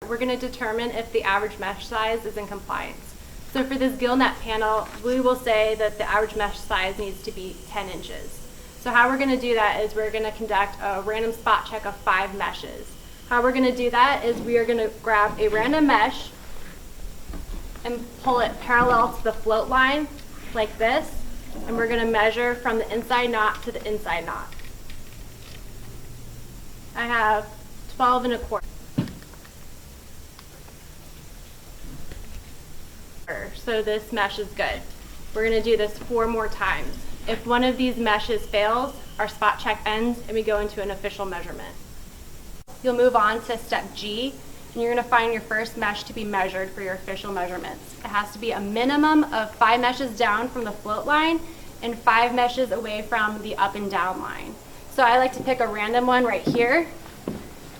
We're going to determine if the average mesh size is in compliance. So for this Gill net panel, we will say that the average mesh size needs to be 10 inches. So how we're going to do that is we're going to conduct a random spot check of 5 meshes. How we're going to do that is we are going to grab a random mesh and pull it parallel to the float line like this, and we're going to measure from the inside knot to the inside knot. I have 12 1/4. So this mesh is good. We're going to do this 4 more times. If one of these meshes fails, our spot check ends and we go into an official measurement. You'll move on to step G, and you're going to find your first mesh to be measured for your official measurements. It has to be a minimum of 5 meshes down from the float line and 5 meshes away from the up and down line. So I like to pick a random one right here,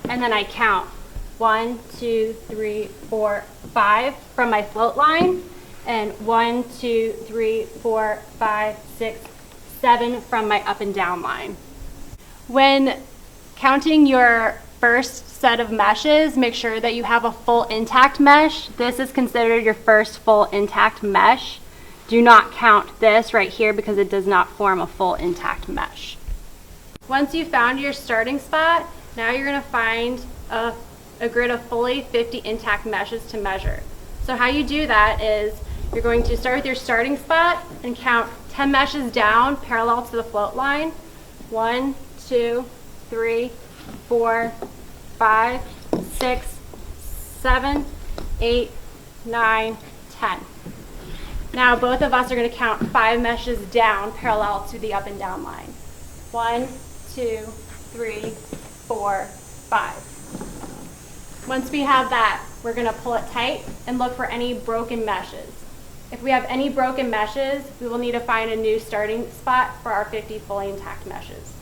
and then I count 1, 2, 3, 4, 5 from my float line, and 1, 2, 3, 4, 5, 6, 7 from my up and down line. When counting your first set of meshes, make sure that you have a full intact mesh. This is considered your first full intact mesh. Do not count this right here because it does not form a full intact mesh. Once you've found your starting spot, now you're going to find a grid of fully 50 intact meshes to measure. So how you do that is you're going to start with your starting spot and count 10 meshes down parallel to the float line. 1, 2, 3, 4, 5, 6, 7, 8, 9, 10. Now both of us are going to count 5 meshes down parallel to the up and down line. 1, 2, 3, 4, 5. Once we have that, we're going to pull it tight and look for any broken meshes. If we have any broken meshes, we will need to find a new starting spot for our 50 fully intact meshes.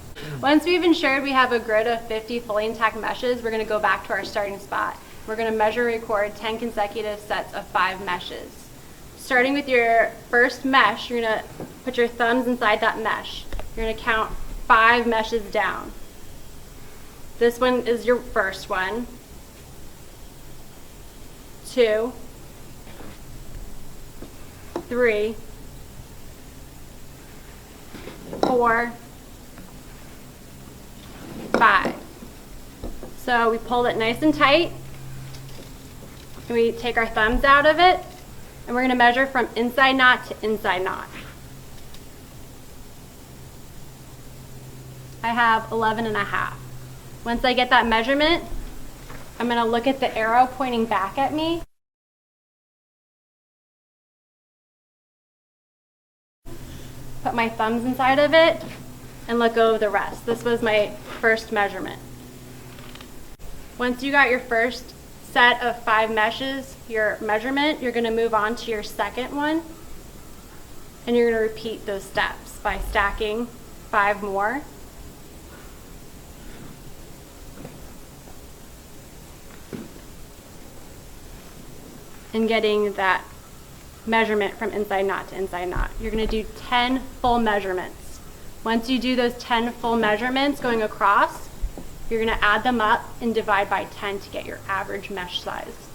Once we've ensured we have a grid of 50 fully intact meshes, we're going to go back to our starting spot. We're going to measure and record 10 consecutive sets of 5 meshes. Starting with your first mesh, you're going to put your thumbs inside that mesh. You're going to count 5 meshes down. This one is your first one. 2, 3, 4, 5. So we pulled it nice and tight, and we take our thumbs out of it, and we're going to measure from inside knot to inside knot. I have 11.5. Once I get that measurement, I'm going to look at the arrow pointing back at me. Put my thumbs inside of it and let go of the rest. This was my first measurement. Once you got your first set of 5 meshes, your measurement, you're going to move on to your second one, and you're going to repeat those steps by stacking 5 more. And getting that measurement from inside knot to inside knot. You're going to do 10 full measurements. Once you do those 10 full measurements going across, you're going to add them up and divide by 10 to get your average mesh size.